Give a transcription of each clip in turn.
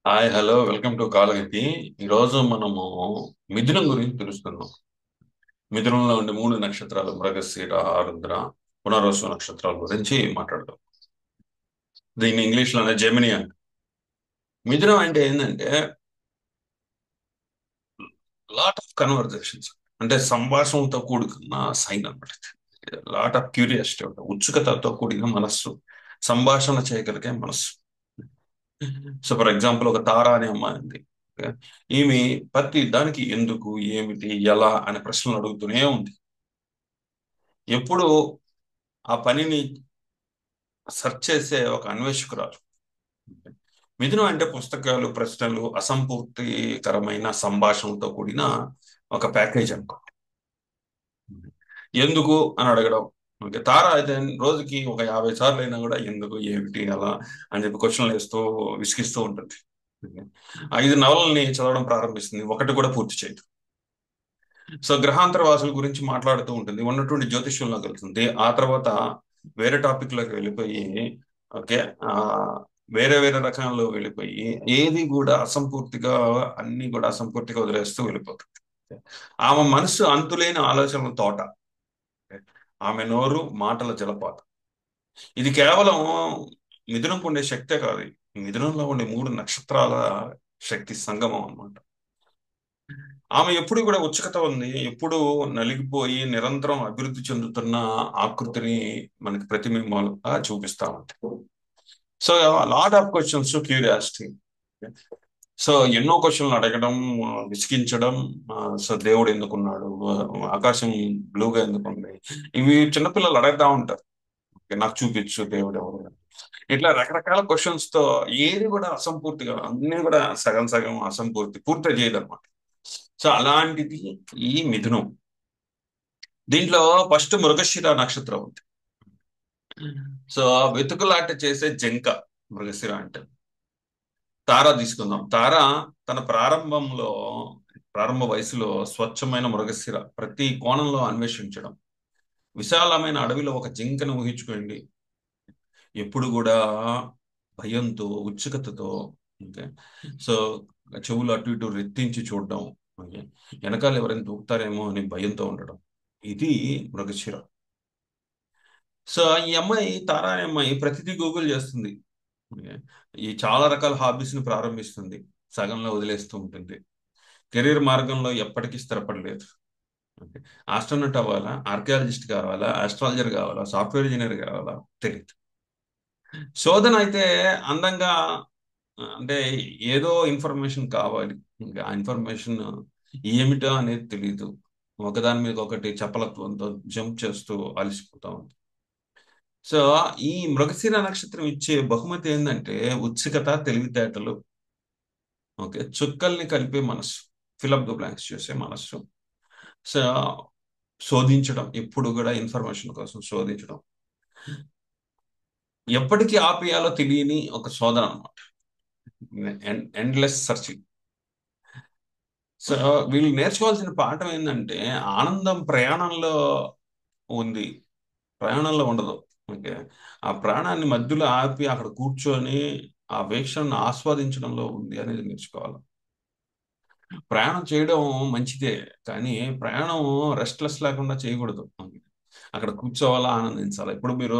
Hi hello welcome to Kalagathi. ఈరోజు మనము మిథునం గురించి తెలుసుకుందాం. మిథునంలో ఉండే మూడు నక్షత్రాలు మృగశిర, ఆరుద్ర, పునర్వసు నక్షత్రాల గురించి మాట్లాడదాం. దీన్ని ఇంగ్లీష్ లోనే జెమిని అంట. మిథునం అంటే ఏంటంటే లాట్ ఆఫ్ కన్వర్జేషన్స్, అంటే సంభాషణలతో కూడుకున్న సైన్ అన్నమాట. లాట్ ఆఫ్ క్యూరియాసిటీ ఉంటుంది, ఉత్సుకతతో కూడిన మనస్సు, సంభాషణ చేయగలిగే మనస్సు. సో ఫర్ ఎగ్జాంపుల్ ఒక తార అనే అమ్మాయి ఉంది. ఓకే? ఈమె ప్రతి దానికి ఎందుకు, ఏమిటి, ఎలా అనే ప్రశ్నలు అడుగుతూనే ఉంది. ఎప్పుడు ఆ పనిని సెర్చ్ చేసే ఒక అన్వేషకురాలు. మిథునం అంటే పుస్తకాలు, ప్రశ్నలు, అసంపూర్తికరమైన సంభాషణలతో కూడిన ఒక ప్యాకేజ్ అనుకో. ఎందుకు అని అడగడం. ఓకే, తార అయితే రోజుకి ఒక 50 సార్లు అయినా కూడా ఎందుకు, ఏమిటి, ఎలా అని చెప్పి క్వశ్చన్లు వేస్తూ విసిగిస్తూ ఉంటుంది. ఓకే. 5 నవలని చదవడం ప్రారంభిస్తుంది, ఒకటి కూడా పూర్తి చేయదు. సో గ్రహాంతర వాసుల గురించి మాట్లాడుతూ ఉంటుంది, ఉన్నటువంటి జ్యోతిష్యంలోకి వెళ్తుంది. ఆ తర్వాత వేరే టాపిక్ లోకి వెళ్ళిపోయి, ఓకే, ఆ వేరే వేరే రకాల్లో వెళ్ళిపోయి ఏది కూడా అసంపూర్తిగా, అన్ని కూడా అసంపూర్తిగా వదిలేస్తూ వెళ్ళిపోతుంది. ఆమె మనసు అంతులేని ఆలోచనల తోట. ఆమె నోరు మాటల జలపాతం. ఇది కేవలం మిథునంకు ఉండే శక్తే కాదు, మిథునంలో ఉండే మూడు నక్షత్రాల శక్తి సంగమం అన్నమాట. ఆమె ఎప్పుడు కూడా ఉత్సుకత ఉంది, ఎప్పుడు నలిగిపోయి నిరంతరం అభివృద్ధి చెందుతున్న ఆకృతిని మనకి ప్రతిబింబాలుగా చూపిస్తా ఉంటాయి. So lot of questions, curiosity. So ఎన్నో క్వశ్చన్లు అడగడం, విసిగించడం. సో దేవుడు ఎందుకున్నాడు, ఆకాశం బ్లూగా ఎందుకుంది, ఇవి చిన్నపిల్లలు అడుగుతా ఉంటారు. "ఓకే, నాకు చూపించు దేవుడు ఎవరు." ఇట్లా రకరకాల క్వశ్చన్స్ తో ఏది కూడా అసంపూర్తిగా, అన్ని కూడా సగం సగం అసంపూర్తి, పూర్తి చేయదు అనమాట. సో అలాంటిది ఈ మిథునం. దీంట్లో ఫస్ట్ మృగశిర నక్షత్రం ఉంది. సో వెతుకులాట చేసే జంక మృగశిర అంటే. తార తీసుకుందాం. తార తన ప్రారంభ వయసులో స్వచ్ఛమైన మృగశిర ప్రతి కోణంలో అన్వేషించడం. విశాలమైన అడవిలో ఒక జింకను ఊహించుకోండి. ఎప్పుడు కూడా భయంతో, ఉత్సుకతతో. ఓకే. సో చెవులు అటు ఇటు రెత్తించి చూడడం. ఓకే. వెనకాల ఎవరైనా దూకుతారేమో అని భయంతో ఉండడం. ఇది మృగశిర. సో ఈ అమ్మాయి, తారా అనే అమ్మాయి ప్రతిదీ గూగుల్ చేస్తుంది. ఓకే. ఈ చాలా రకాల హాబీస్ ని ప్రారంభిస్తుంది, సగంలో వదిలేస్తూ ఉంటుంది. కెరీర్ మార్గంలో ఎప్పటికీ స్థిరపడలేదు. ఓకే. ఆస్ట్రోనట్ అవ్వాలా, ఆర్కియాలజిస్ట్ కావాలా, ఆస్ట్రాలజర్ కావాలా, సాఫ్ట్వేర్ ఇంజనీర్ కావాలా, తెలియదు. శోధన అయితే అందంగా, అంటే ఏదో ఇన్ఫర్మేషన్ కావాలి. ఇంకా ఆ ఇన్ఫర్మేషన్ ఏమిటో అనేది తెలియదు. ఒకదాని మీద ఒకటి చపలత్వంతో జంప్ చేస్తూ అలసిపోతా ఉంది. సో ఈ మృగశిర నక్షత్రం ఇచ్చే బహుమతి ఏంటంటే ఉత్సుకత, తెలివితేటలు. ఓకే, చుక్కల్ని కలిపే మనస్సు, ఫిలప్ ద బ్లాంక్స్ చేసే మనస్సు. సో శోధించడం, ఎప్పుడు కూడా ఇన్ఫర్మేషన్ కోసం శోధించడం, ఎప్పటికీ ఆపేయాలో తెలియని ఒక శోధన అనమాట. Endless searching. సో వీళ్ళు నేర్చుకోవాల్సిన పాఠం ఏంటంటే ఆనందం ప్రయాణంలో ఉంది, ప్రయాణంలో ఉండదు. ఓకే. ఆ ప్రాణాన్ని మధ్యలో ఆపి అక్కడ కూర్చొని ఆ వీక్షణను ఆస్వాదించడంలో ఉంది అనేది నేర్చుకోవాలి. ప్రయాణం చేయడం మంచిదే, కానీ ప్రయాణం రెస్ట్లెస్ లేకుండా చేయకూడదు. అక్కడ కూర్చోవాలా, ఆనందించాలి. ఇప్పుడు మీరు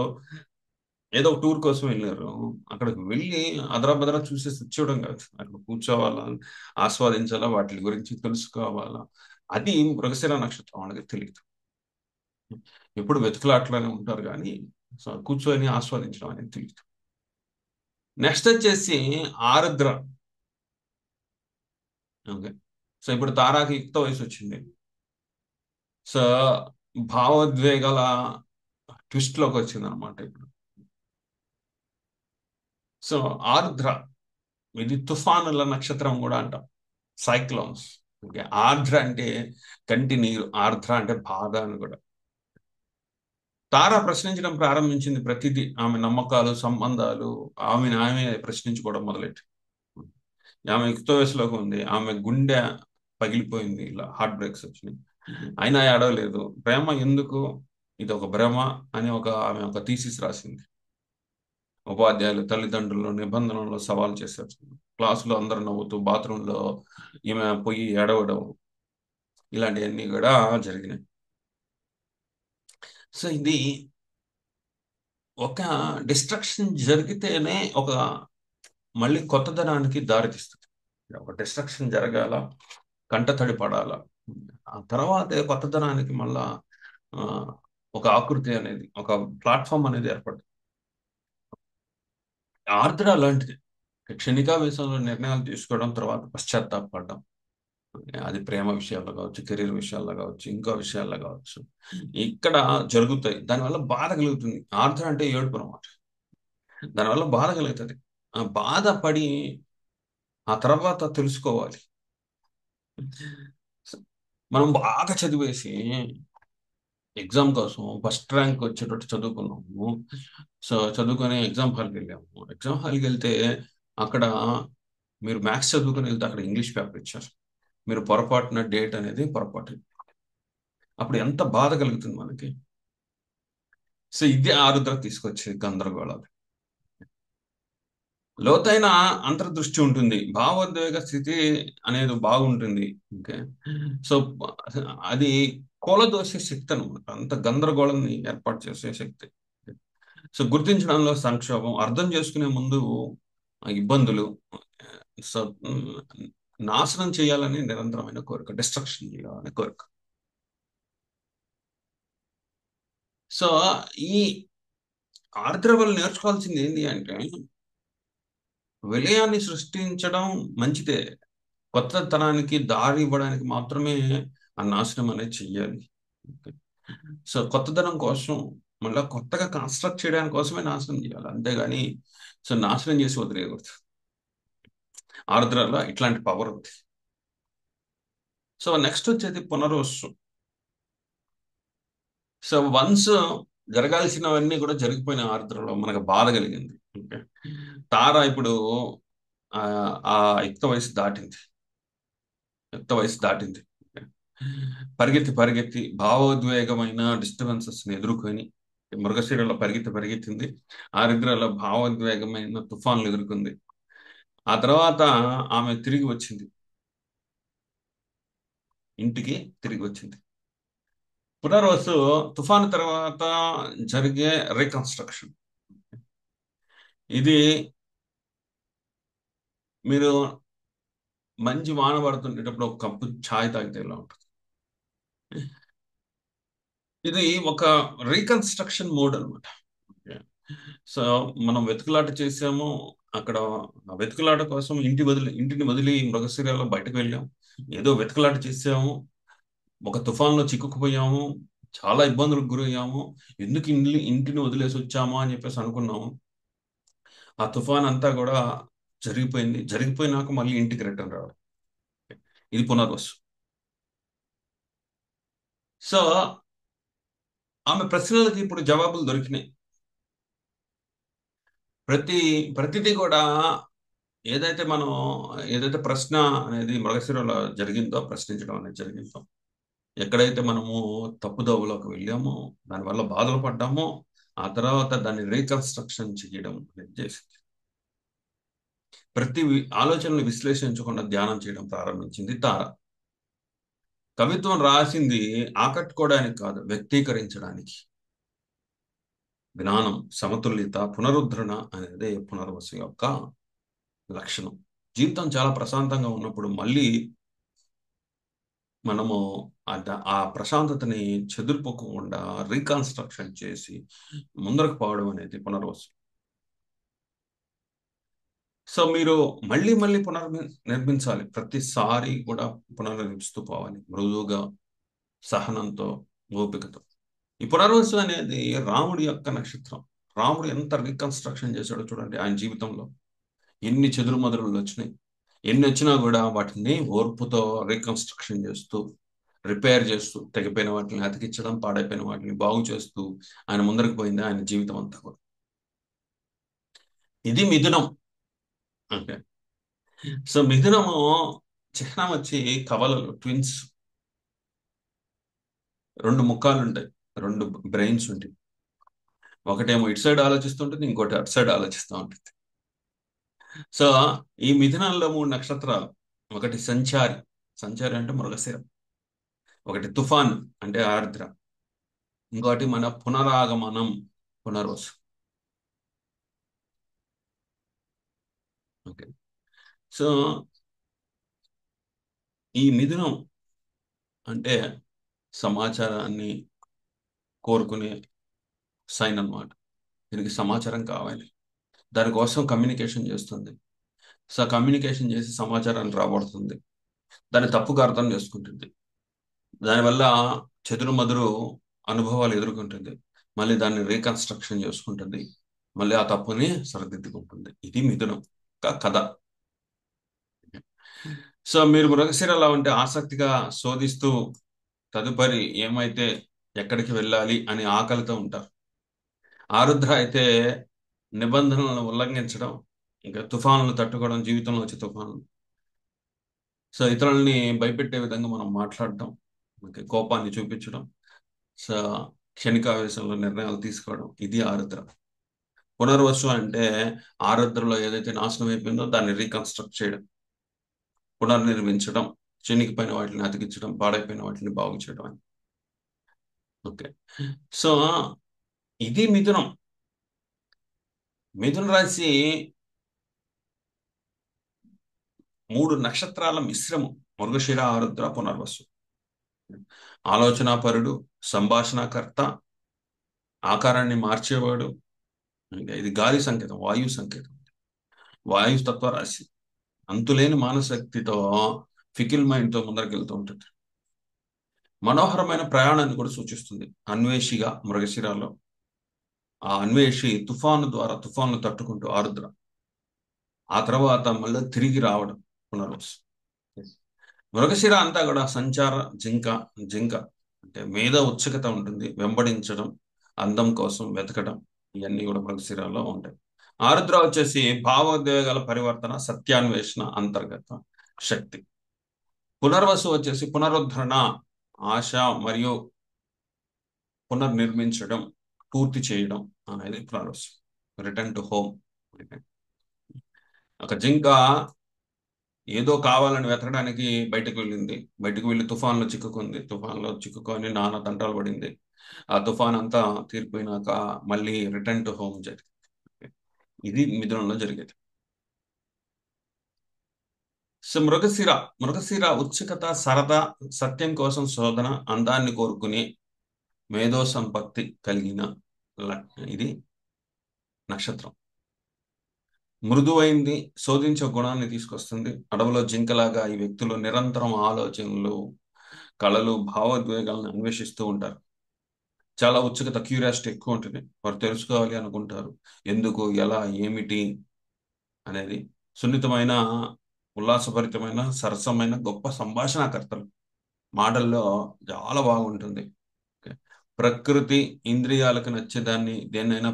ఏదో ఒక టూర్ కోసం వెళ్ళారు, అక్కడికి వెళ్ళి అదరా చూసేసి వచ్చేయడం కాదు. అక్కడ కూర్చోవాలా, ఆస్వాదించాలా, వాటి గురించి తెలుసుకోవాలా. అది మృగశిర నక్షత్రం వాళ్ళకి తెలియదు. ఎప్పుడు వెతుకులాట్లోనే ఉంటారు కానీ సో కూర్చొని ఆస్వాదించడం అనేది తెలియదు. నెక్స్ట్ వచ్చేసి ఆరుద్ర. ఓకే. సో ఇప్పుడు తారాకి యుక్త వయసు వచ్చింది. సో భావోద్వేగాల ట్విస్ట్ లోకి వచ్చింది అనమాట ఇప్పుడు. సో ఆరుద్ర, ఇది తుఫానుల నక్షత్రం కూడా అంటాం, సైక్లోన్స్. ఓకే. ఆర్ద్ర అంటే కంటి నీరు, ఆర్ద్ర అంటే బాధ అని కూడా. తార ప్రశ్నించడం ప్రారంభించింది ప్రతిదీ, ఆమె నమ్మకాలు, సంబంధాలు. ఆమె ప్రశ్నించుకోవడం మొదలెట్టి, ఆమె యుక్త వయసులోకి ఉంది, ఆమె గుండె పగిలిపోయింది, ఇలా హార్ట్ బ్రేక్స్ వచ్చినాయి. అయినా ఏడవలేదు. ప్రేమ ఎందుకు, ఇది ఒక భ్రమ అని ఆమె ఒక థీసిస్ రాసింది. ఉపాధ్యాయులు తల్లిదండ్రులు నిబంధనలు సవాల్ చేశారు. క్లాసులో అందరూ నవ్వుతూ బాత్రూంలో ఈమె పోయి ఏడవడం, ఇలాంటివన్నీ కూడా జరిగినాయి. సో ఇది ఒక డిస్ట్రక్షన్ జరిగితేనే ఒక మళ్ళీ కొత్తదనానికి దారితీస్తుంది. ఒక డిస్ట్రక్షన్ జరగాల, కంటతడి పడాల, ఆ తర్వాతే కొత్తదనానికి మళ్ళా ఆ, ఒక ఆకృతి అనేది, ఒక ప్లాట్ఫామ్ అనేది ఏర్పడుతుంది. ఆర్ద్ర అలాంటిది. క్షణికావేశంలో నిర్ణయాలు తీసుకోవడం, తర్వాత పశ్చాత్తాపపడడం. అది ప్రేమ విషయాల్లో కావచ్చు, కెరీర్ విషయాల్లో కావచ్చు, ఇంకో విషయాల్లో కావచ్చు, ఇక్కడ జరుగుతాయి. దానివల్ల బాధ కలుగుతుంది. ఆర్ద్ర అంటే ఏడుపు అనమాట. దానివల్ల బాధ కలుగుతుంది. ఆ బాధపడి ఆ తర్వాత తెలుసుకోవాలి. మనం బాగా చదివేసి ఎగ్జామ్ కోసం ఫస్ట్ ర్యాంక్ వచ్చేటట్టు చదువుకున్నాము. సో చదువుకొని ఎగ్జామ్ హాల్కి వెళ్ళాము. ఎగ్జామ్ హాల్కి వెళ్తే అక్కడ మీరు మ్యాథ్స్ చదువుకొని వెళ్తే అక్కడ ఇంగ్లీష్ పేపర్ ఇచ్చారు. మీరు పొరపాటున డేట్ అనేది పొరపాటు. అప్పుడు ఎంత బాధ కలుగుతుంది మనకి. సో ఇది ఆరుద్ర తీసుకొచ్చే గందరగోళాలు. లోతైన అంతర్దృష్టి ఉంటుంది, భావోద్వేగ స్థితి అనేది బాగుంటుంది. ఓకే. సో అది కూలదోసే శక్తి అనమాట, అంత గందరగోళాన్ని ఏర్పాటు చేసే శక్తి. సో గుర్తించడంలో సంక్షోభం, అర్థం చేసుకునే ముందు ఇబ్బందులు. సో నాశనం చేయాలని నిరంతరమైన కోరిక, డిస్ట్రక్షన్ చేయాలనే కోరిక. సో ఈ ఆర్ద్ర వల్ల నేర్చుకోవాల్సింది ఏంటి అంటే, విలయాన్ని సృష్టించడం మంచిదే, కొత్తతనానికి దారి ఇవ్వడానికి మాత్రమే ఆ నాశనం అనేది చెయ్యాలి. సో కొత్తదనం కోసం, మళ్ళీ కొత్తగా కన్స్ట్రక్ట్ చేయడానికి కోసమే నాశనం చేయాలి, అంతేగాని సో నాశనం చేసి వదిలేయకూడదు. ఆర్ద్రలో ఇట్లాంటి పవర్ ఉంది. సో నెక్స్ట్ వచ్చేది పునర్వసు. సో వన్స్ జరగాల్సినవన్నీ కూడా జరిగిపోయిన ఆర్ద్రలో మనకు బాధ కలిగింది. ఓకే. తార ఇప్పుడు ఆ ఆ యుక్త వయసు దాటింది. యుక్త వయసు దాటింది. ఓకే. పరిగెత్తి పరిగెత్తి భావోద్వేగమైన డిస్టర్బెన్సెస్ ని ఎదుర్కొని, మృగశిరలో పరిగెత్తి పరిగెత్తింది. ఆరుద్రలో భావోద్వేగమైన తుఫాన్లు ఎదుర్కొంది. ఆ తర్వాత ఆమె తిరిగి వచ్చింది, ఇంటికి తిరిగి వచ్చింది. పునర్వసు తుఫాను తర్వాత జరిగే రీకన్స్ట్రక్షన్. ఇది మీరు మంచి వాన పడుతుండేటప్పుడు ఒక కప్పు ఛాయ్ తాగితే ఎలా ఉంటుంది. ఇది ఒక రీకన్స్ట్రక్షన్ మోడ్ అనమాట. సో మనం వెతుకులాట చేసాము అక్కడ. ఆ వెతుకులాట కోసం ఇంటిని వదిలి మృగశిరలో బయటకు వెళ్ళాము. ఏదో వెతుకులాట చేసాము, ఒక తుఫాన్లో చిక్కుకుపోయాము, చాలా ఇబ్బందులకు గురయ్యాము. ఎందుకు ఇంటిని వదిలేసి వచ్చామా అని చెప్పేసి అనుకున్నాము. ఆ తుఫాన్ అంతా కూడా జరిగిపోయింది. జరిగిపోయినాక మళ్ళీ ఇంటికి రిటర్న్ రావడం, ఇది పునర్వసు. సో ఆమె ప్రశ్నలకి ఇప్పుడు జవాబులు దొరికినాయి. ప్రతి ప్రతిదీ కూడా ఏదైతే మనం ఏదైతే ప్రశ్న అనేది మృగశిరలో జరిగిందో, ప్రశ్నించడం అనేది జరిగిందో, ఎక్కడైతే మనము తప్పుదోవలోకి వెళ్ళామో, దానివల్ల బాధలు పడ్డామో, ఆ తర్వాత దాన్ని రీకన్స్ట్రక్షన్ చేయడం అనేది చేసింది. ఆలోచనలు విశ్లేషించకుండా ధ్యానం చేయడం ప్రారంభించింది తార. కవిత్వం రాసింది ఆకట్టుకోవడానికి కాదు, వ్యక్తీకరించడానికి. జ్ఞానం, సమతుల్యత, పునరుద్ధరణ అనేది పునర్వసు యొక్క లక్షణం. జీవితం చాలా ప్రశాంతంగా ఉన్నప్పుడు మళ్ళీ మనము ఆ ప్రశాంతతని చెదిరిపోకుండా రీకన్స్ట్రక్షన్ చేసి ముందరకు పోవడం అనేది పునర్వసు. సో మీరు మళ్ళీ మళ్ళీ నిర్మించాలి, ప్రతిసారి కూడా పునర్నిర్మిస్తూ పోవాలి, మృదువుగా, సహనంతో, ఓపికతో. ఈ పునర్వసు అనేది రాముడి యొక్క నక్షత్రం. రాముడు ఎంత రీకన్స్ట్రక్షన్ చేశాడో చూడండి ఆయన జీవితంలో. ఎన్ని చెదురుమదురులు వచ్చినాయి, ఎన్ని వచ్చినా కూడా వాటిని ఓర్పుతో రీకన్స్ట్రక్షన్ చేస్తూ, రిపేర్ చేస్తూ, తెగిపోయిన వాటిని అతికించడం, పాడైపోయిన వాటిని బాగు చేస్తూ ఆయన ముందరికి పోయింది ఆయన జీవితం అంతా కూడా. ఇది మిథునం. ఓకే. సో మిథునము చిహ్నం వచ్చి కవలలు, ట్విన్స్. రెండు ముఖాలు ఉంటాయి, రెండు బ్రెయిన్స్ ఉంటాయి. ఒకటేమో ఇటు సైడ్ ఆలోచిస్తుంటుంది, ఇంకోటి అటు సైడ్ ఆలోచిస్తూ ఉంటుంది. సో ఈ మిథునంలో 3 నక్షత్రాలు. ఒకటి సంచారి. సంచారి అంటే మృగశిర. ఒకటి తుఫాన్ అంటే ఆర్ద్ర. ఇంకోటి మన పునరాగమనం, పునర్వసు. ఓకే. సో ఈ మిథునం అంటే సమాచారాన్ని కోరుకునే సైన్ అన్నమాట. దీనికి సమాచారం కావాలి, దానికోసం కమ్యూనికేషన్ చేస్తుంది. సో కమ్యూనికేషన్ చేసి సమాచారాన్ని రాబడుతుంది, దాన్ని తప్పుగా అర్థం చేసుకుంటుంది, దానివల్ల చెదురు మదురు అనుభవాలు ఎదుర్కొంటుంది, మళ్ళీ దాన్ని రీకన్స్ట్రక్షన్ చేసుకుంటుంది, మళ్ళీ ఆ తప్పుని సరిదిద్దుకుంటుంది. ఇది మిథునం కథ. సో మీరు మృగశిరలా ఉంటే ఆసక్తిగా శోధిస్తూ తదుపరి ఏమైతే, ఎక్కడికి వెళ్ళాలి అని ఆకలితో ఉంటారు. ఆరుద్ర అయితే నిబంధనలను ఉల్లంఘించడం, ఇంకా తుఫానులు తట్టుకోవడం, జీవితంలో వచ్చే తుఫానులు. సో ఇతరులని భయపెట్టే విధంగా మనం మాట్లాడటం, ఓకే, కోపాన్ని చూపించడం, సో క్షణికావేశంలో నిర్ణయాలు తీసుకోవడం, ఇది ఆరుద్ర. పునర్వసు అంటే ఆరుద్రలో ఏదైతే నాశనం అయిపోయిందో దాన్ని రీకన్స్ట్రక్ట్ చేయడం, పునర్నిర్మించడం, చినిగిపోయిన వాటిని అతికించడం, పాడైపోయిన వాటిని బాగు చేయడం అని. ఓకే. సో ఇది మిథునం. మిథున రాశి 3 నక్షత్రాల మిశ్రమం. మృగశిర, ఆరుద్ర, పునర్వసు. ఆలోచనాపరుడు, సంభాషణకర్త, ఆకారాన్ని మార్చేవాడు. ఇంకా ఇది గాలి సంకేతం, వాయు సంకేతం, వాయు తత్వ రాశి. అంతులేని మానశక్తితో, ఫికిల్ మైండ్తో ముందరికి వెళ్తూ ఉంటుంది. మనోహరమైన ప్రయాణాన్ని కూడా సూచిస్తుంది. అన్వేషిగా మృగశిరాలో ఆ అన్వేషి తుఫాను ద్వారా తుఫాను తట్టుకుంటూ ఆరుద్ర, ఆ తర్వాత మళ్ళీ తిరిగి రావడం పునర్వసు. మృగశిర అంతా కూడా సంచార, జింక. జింక అంటే మీద ఉత్సుకత ఉంటుంది, వెంబడించడం, అందం కోసం వెతకడం, ఇవన్నీ కూడా మృగశిరాలో ఉంటాయి. ఆరుద్ర వచ్చేసి భావోద్వేగాల పరివర్తన, సత్యాన్వేషణ, అంతర్గత శక్తి. పునర్వసు వచ్చేసి పునరుద్ధరణ, ఆశ మరియు పునర్నిర్మించడం, పూర్తి చేయడం అనేది పునర్వసు. Return to home. ఒక జింక ఏదో కావాలని వెతకడానికి బయటకు వెళ్ళింది, బయటకు వెళ్ళి తుఫాన్లో చిక్కుకుంది, తుఫాన్లో చిక్కుకొని నానా తంటాలు పడింది. ఆ తుఫాన్ అంతా తీరిపోయినాక మళ్ళీ రిటర్న్ టు హోమ్ జరిగింది. ఇది మిథునంలో జరిగేది. సో మృగశిర. మృగశిర ఉత్సుకత, సరదా, సత్యం కోసం శోధన, అందాన్ని కోరుకునే మేధో సంపత్తి కలిగిన ఇది నక్షత్రం. మృదువైంది, శోధించే గుణాన్ని తీసుకొస్తుంది. అడవిలో జింకలాగా ఈ వ్యక్తులు నిరంతరం ఆలోచనలు, కళలు, భావోద్వేగాలను అన్వేషిస్తూ ఉంటారు. చాలా ఉత్సుకత, క్యూరియాసిటీ ఎక్కువ ఉంటుంది. వారు తెలుసుకోవాలి అనుకుంటారు, ఎందుకు, ఎలా, ఏమిటి అనేది. సున్నితమైన, ఉల్లాసభరితమైన, సరసమైన, గొప్ప సంభాషణకర్తలు. మాటల్లో చాలా బాగుంటుంది. ఓకే. ప్రకృతి, ఇంద్రియాలకు నచ్చేదాన్ని దేన్నైనా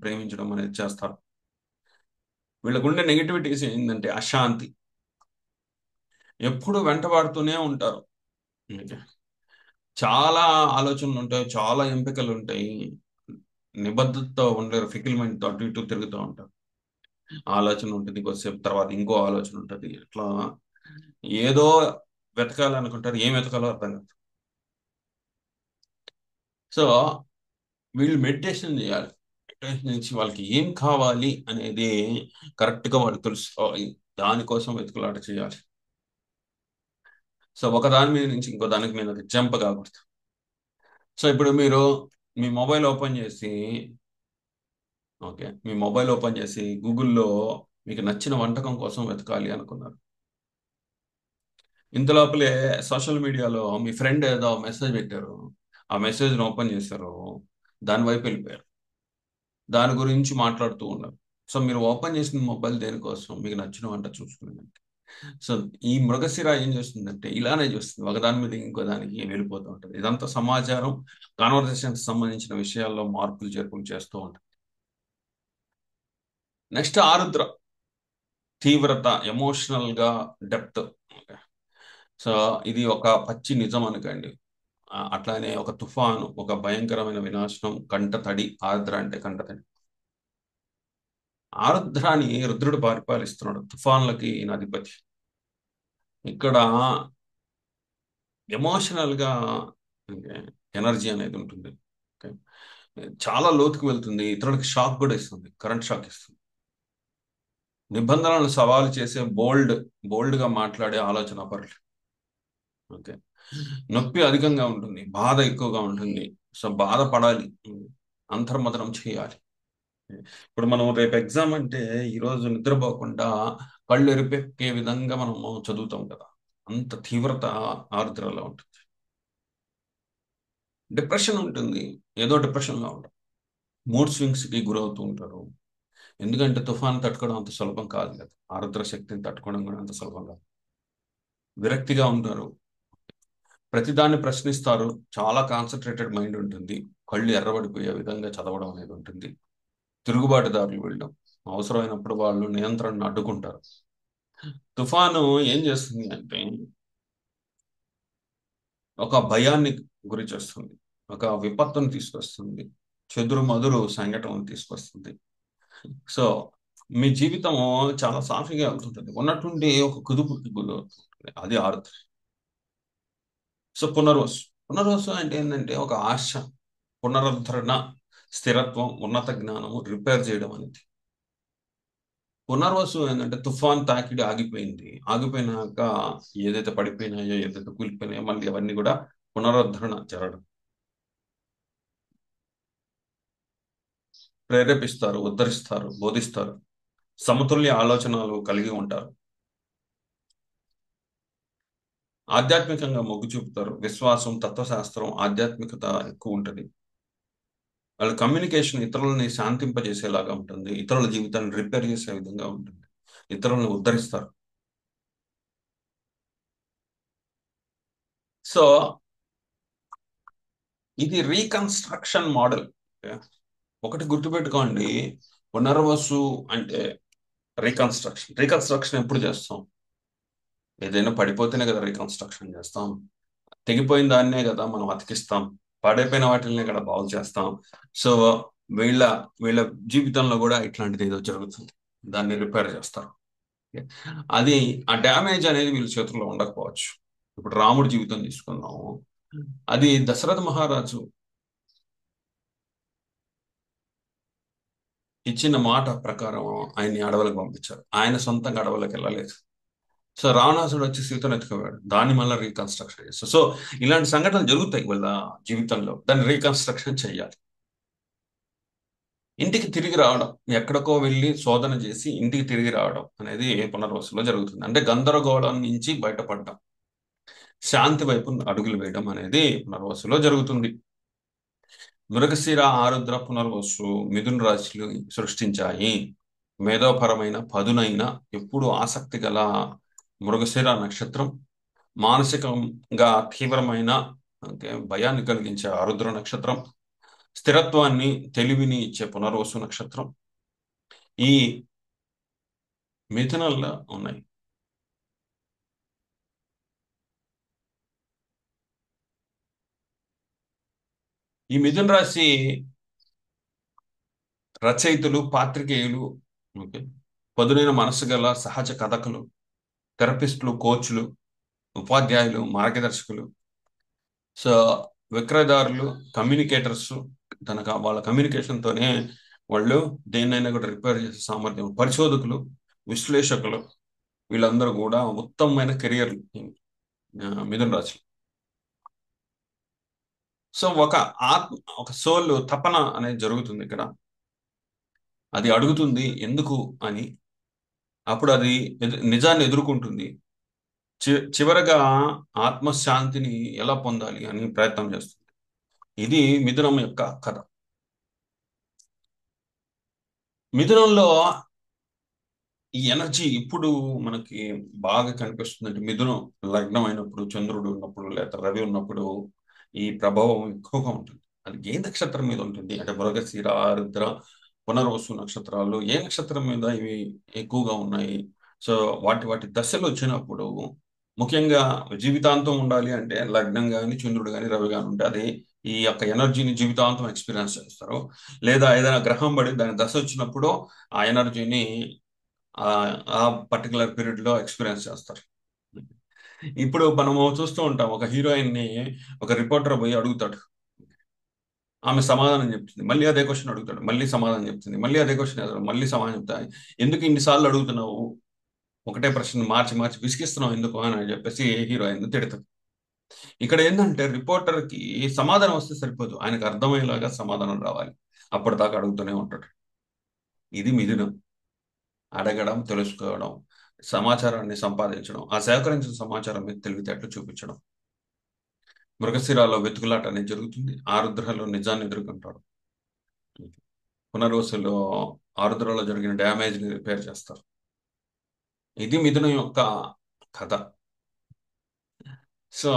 ప్రేమించడం అనేది చేస్తారు. వీళ్ళకుండే నెగిటివిటీస్ ఏంటంటే అశాంతి, ఎప్పుడు వెంటబడుతూనే ఉంటారు. ఓకే. చాలా ఆలోచనలు ఉంటాయి, చాలా ఎంపికలు ఉంటాయి, నిబద్ధతతో ఉండలేరు, ఫికిల్మెంట్ అటు ఇటు తిరుగుతూ ఉంటారు. ఆలోచన ఉంటుంది, కొద్దిసేపు తర్వాత ఇంకో ఆలోచన ఉంటుంది, ఇట్లా ఏదో వెతకాలనుకుంటారు, ఏం వెతకాలో అర్థం కాదు. సో వీళ్ళు మెడిటేషన్ చేయాలి. మెడిటేషన్ నుంచి వాళ్ళకి ఏం కావాలి అనేది కరెక్ట్గా వాళ్ళు తెలుసుకోవాలి, దానికోసం వెతుకులాట చేయాలి. సో ఒక దాని మీద నుంచి ఇంకో దానికి మీద జంప్ కాకూడదు. సో ఇప్పుడు మీరు మీ మొబైల్ ఓపెన్ చేసి, ఓకే, మీ మొబైల్ ఓపెన్ చేసి గూగుల్లో మీకు నచ్చిన వంటకం కోసం వెతకాలి అనుకున్నారు. ఇంత లోపలే సోషల్ మీడియాలో మీ ఫ్రెండ్ ఏదో మెసేజ్ పెట్టారు, ఆ మెసేజ్ని ఓపెన్ చేశారు, దాని వైపు వెళ్ళిపోయారు, దాని గురించి మాట్లాడుతూ ఉన్నారు. సో మీరు ఓపెన్ చేసిన మొబైల్ దేనికోసం, మీకు నచ్చిన వంట చూసుకునేదానికి. సో ఈ మృగశిర ఏం చేస్తుందంటే ఇలానే చూస్తుంది, ఒకదాని మీద ఇంకో దానికి వెళ్ళిపోతూ ఉంటుంది. ఇదంతా సమాచారం, కాన్వర్సేషన్కి సంబంధించిన విషయాల్లో మార్పులు చేర్పులు చేస్తూ ఉంటుంది. నెక్స్ట్ ఆరుద్ర. తీవ్రత, ఎమోషనల్ గా డెప్త్. సో ఇది ఒక పచ్చి నిజం అనుకోండి. అట్లానే ఒక తుఫాను, ఒక భయంకరమైన వినాశనం, కంటతడి. ఆర్ద్ర అంటే కంటతడి. ఆరుద్రాని రుద్రుడు పరిపాలిస్తున్నాడు, తుఫాన్లకి ఈయన అధిపతి. ఇక్కడ ఎమోషనల్ గా ఎనర్జీ అనేది ఉంటుంది. ఓకే. చాలా లోతుకు వెళ్తుంది, ఇతరులకి షాక్ కూడా ఇస్తుంది, కరెంట్ షాక్ ఇస్తుంది. నిబంధనలను సవాలు చేసే బోల్డ్ గా మాట్లాడే ఆలోచన పరులు. ఓకే. నొప్పి అధికంగా ఉంటుంది, బాధ ఎక్కువగా ఉంటుంది. సో బాధపడాలి, అంతర్మథనం చేయాలి. ఇప్పుడు మనం రేపు ఎగ్జామ్ అంటే ఈరోజు నిద్రపోకుండా కళ్ళు ఎరిపెక్కే విధంగా మనం చదువుతాం కదా, అంత తీవ్రత ఆరుద్రలో ఉంటుంది. డిప్రెషన్ ఉంటుంది, ఏదో డిప్రెషన్లో ఉంటారు. మూడ్ స్వింగ్స్ కి గురవుతూ ఉంటారు. ఎందుకంటే తుఫాన్ తట్టుకోవడం అంత సులభం కాదు కదా, ఆరుద్ర శక్తిని తట్టుకోవడం కూడా అంత సులభం కాదు. విరక్తిగా ఉంటారు, ప్రతిదాన్ని ప్రశ్నిస్తారు, చాలా కాన్సన్ట్రేటెడ్ మైండ్ ఉంటుంది. కళ్ళు ఎర్రబడిపోయే విధంగా చదవడం అనేది ఉంటుంది. తిరుగుబాటుదారులు వెళ్ళడం, అవసరమైనప్పుడు వాళ్ళు నియంత్రణను అడ్డుకుంటారు. తుఫాను ఏం చేస్తుంది అంటే ఒక భయాన్ని గురి చేస్తుంది, ఒక విపత్తును తీసుకొస్తుంది, చెదురు మదురు సంఘటనను తీసుకొస్తుంది. సో మీ జీవితం చాలా సాఫీగా వెళ్తుంటుంది, ఉన్నట్టుండి ఒక కుదుపుకి గురవుతుంది, అది ఆరుద్ర. సో పునర్వసు అంటే ఏంటంటే ఒక ఆశ, పునరుద్ధరణ, స్థిరత్వం, ఉన్నత జ్ఞానము, రిపేర్ చేయడం అనేది. పునర్వసు ఏంటంటే తుఫాన్ తాకిడి ఆగిపోయింది, ఆగిపోయినాక ఏదైతే పడిపోయినాయో, ఏదైతే కూలిపోయినాయో, మళ్ళీ అవన్నీ కూడా పునరుద్ధరణ జరగడం. ప్రేరేపిస్తారు, ఉద్ధరిస్తారు, బోధిస్తారు, సమతుల్య ఆలోచనలు కలిగి ఉంటారు, ఆధ్యాత్మికంగా మొగ్గు చూపుతారు, విశ్వాసం, తత్వశాస్త్రం, ఆధ్యాత్మికత ఎక్కువ ఉంటుంది. వాళ్ళ కమ్యూనికేషన్ ఇతరులని శాంతింపజేసేలాగా ఉంటుంది, ఇతరుల జీవితాన్ని రిపేర్ చేసే విధంగా ఉంటుంది, ఇతరులను ఉద్ధరిస్తారు. సో ఇది రీకన్స్ట్రక్షన్ మోడల్. ఒకటి గుర్తుపెట్టుకోండి, పునర్వసు అంటే రీకన్స్ట్రక్షన్ ఎప్పుడు చేస్తాం? ఏదైనా పడిపోతేనే కదా రీకన్స్ట్రక్షన్ చేస్తాం. తెగిపోయిన దాన్నే కదా మనం అతికిస్తాం, పడిపోయిన వాటిని కదా బాగు చేస్తాం. సో వీళ్ళ వీళ్ళ జీవితంలో కూడా ఇట్లాంటిది ఏదో జరుగుతుంది, దాన్ని రిపేర్ చేస్తారు. అది ఆ డ్యామేజ్ అనేది వీళ్ళ చేతుల్లో ఉండకపోవచ్చు. ఇప్పుడు రాముడి జీవితం తీసుకున్నాము, అది దశరథ మహారాజు ఇచ్చిన మాట ప్రకారం ఆయన్ని అడవులకు పంపించారు, ఆయన సొంతంగా అడవులకు వెళ్ళలేదు. సో రావణాసుడు వచ్చి సీతను ఎత్తుకుపోయాడు, దాన్ని మళ్ళీ రీకన్స్ట్రక్షన్ చేస్తారు. సో ఇలాంటి సంఘటనలు జరుగుతాయి వాళ్ళ జీవితంలో, దాన్ని రీకన్స్ట్రక్షన్ చేయాలి. ఇంటికి తిరిగి రావడం, ఎక్కడికో వెళ్ళి శోధన చేసి ఇంటికి తిరిగి రావడం అనేది పునర్వసులో జరుగుతుంది. అంటే గందరగోళం నుంచి బయటపడడం, శాంతి వైపు అడుగులు వేయడం అనేది పునర్వసులో జరుగుతుంది. మృగశిర, ఆరుద్ర, పునర్వసు మిథున రాశిలు సృష్టించాయి. మేధోపరమైన పదునైన, ఎప్పుడు ఆసక్తి గల మృగశిర నక్షత్రం, మానసికంగా తీవ్రమైన, అంటే భయాన్ని కలిగించే ఆరుద్ర నక్షత్రం, స్థిరత్వాన్ని, తెలివిని ఇచ్చే పునర్వసు నక్షత్రం ఈ మిథునంలో ఉన్నాయి. ఈ మిథున రాశి రచయితలు, పాత్రికేయులు, ఓకే, పదునైన మనసు గల సహజ కథకులు, థెరపిస్టులు, కోచ్లు, ఉపాధ్యాయులు, మార్గదర్శకులు, సో విక్రయదారులు, కమ్యూనికేటర్స్, వాళ్ళ కమ్యూనికేషన్తోనే వాళ్ళు దేన్నైనా కూడా రిపేర్ చేసే సామర్థ్యం, పరిశోధకులు, విశ్లేషకులు, వీళ్ళందరూ కూడా ఉత్తమమైన కెరియర్ మిథున రాశి. సో ఒక ఆత్మ, ఒక సోల్ తపన అనేది జరుగుతుంది ఇక్కడ, అది అడుగుతుంది ఎందుకు అని. అప్పుడు అది నిజాన్ని ఎదుర్కొంటుంది, చివరగా ఆత్మశాంతిని ఎలా పొందాలి అని ప్రయత్నం చేస్తుంది. ఇది మిథునం యొక్క కథ. మిథునంలో ఈ ఎనర్జీ ఇప్పుడు మనకి బాగా కనిపిస్తుంది. మిథునం లగ్నం అయినప్పుడు, చంద్రుడు ఉన్నప్పుడు, లేదా రవి ఉన్నప్పుడు ఈ ప్రభావం ఎక్కువగా ఉంటుంది. అది ఏ నక్షత్రం మీద ఉంటుంది అంటే మృగశిర, ఆరుద్ర, పునర్వసు నక్షత్రాలు ఏ నక్షత్రం మీద ఇవి ఎక్కువగా ఉన్నాయి. సో వాటి వాటి దశలు వచ్చినప్పుడు ముఖ్యంగా జీవితాంతం ఉండాలి అంటే లగ్నం కానీ చంద్రుడు కానీ రవి కానీ ఉంటే అది ఈ యొక్క ఎనర్జీని జీవితాంతం ఎక్స్పీరియన్స్ చేస్తారు. లేదా ఏదైనా గ్రహం పడి దాని దశ వచ్చినప్పుడు ఆ ఎనర్జీని ఆ ఆ పర్టికులర్ పీరియడ్ లో ఎక్స్పీరియన్స్ చేస్తారు. ఇప్పుడు మనము చూస్తూ ఉంటాం, ఒక హీరోయిన్ ని ఒక రిపోర్టర్ పోయి అడుగుతాడు, ఆమె సమాధానం చెప్తుంది, మళ్ళీ అదే క్వశ్చన్ అడుగుతాడు, మళ్ళీ సమాధానం చెప్తుంది, మళ్ళీ అదే క్వశ్చన్ అడుగుతాడు, మళ్ళీ సమాధానం చెప్తాయి. ఎందుకు ఇన్నిసార్లు అడుగుతున్నావు, ఒకటే ప్రశ్న మార్చి మార్చి విసిగిస్తున్నావు ఎందుకు అని చెప్పేసి హీరోయిన్ తిడతాడు. ఇక్కడ ఏంటంటే రిపోర్టర్ కి సమాధానం వస్తే సరిపోదు, ఆయనకు అర్థమయ్యేలాగా సమాధానం రావాలి. అప్పటిదాకా అడుగుతూనే ఉంటాడు. ఇది మిథునం. అడగడం, తెలుసుకోవడం, సమాచారాన్ని సంపాదించడం, ఆ సేకరించిన సమాచారం మీద తెలివితేటలు చూపించడం. మృగశిరాలో వెతుకులాట అనేది జరుగుతుంది, ఆరుద్రలో నిజాన్ని ఎదుర్కొంటాడు, పునర్వసులో ఆరుద్రలో జరిగిన డ్యామేజ్ ని రిపేర్ చేస్తారు. ఇది మిథునం యొక్క కథ. సో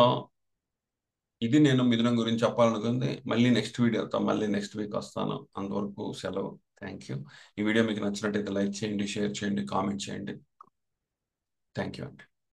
ఇది నేను మిథునం గురించి చెప్పాలనుకుంది. మళ్ళీ నెక్స్ట్ వీడియోతో మళ్ళీ నెక్స్ట్ వీక్ వస్తాను. అంతవరకు సెలవు. Thank you. ఈ వీడియో మీకు నచ్చినట్టయితే లైక్ చేయండి, షేర్ చేయండి, కామెంట్ చేయండి. థ్యాంక్ యూ అండి.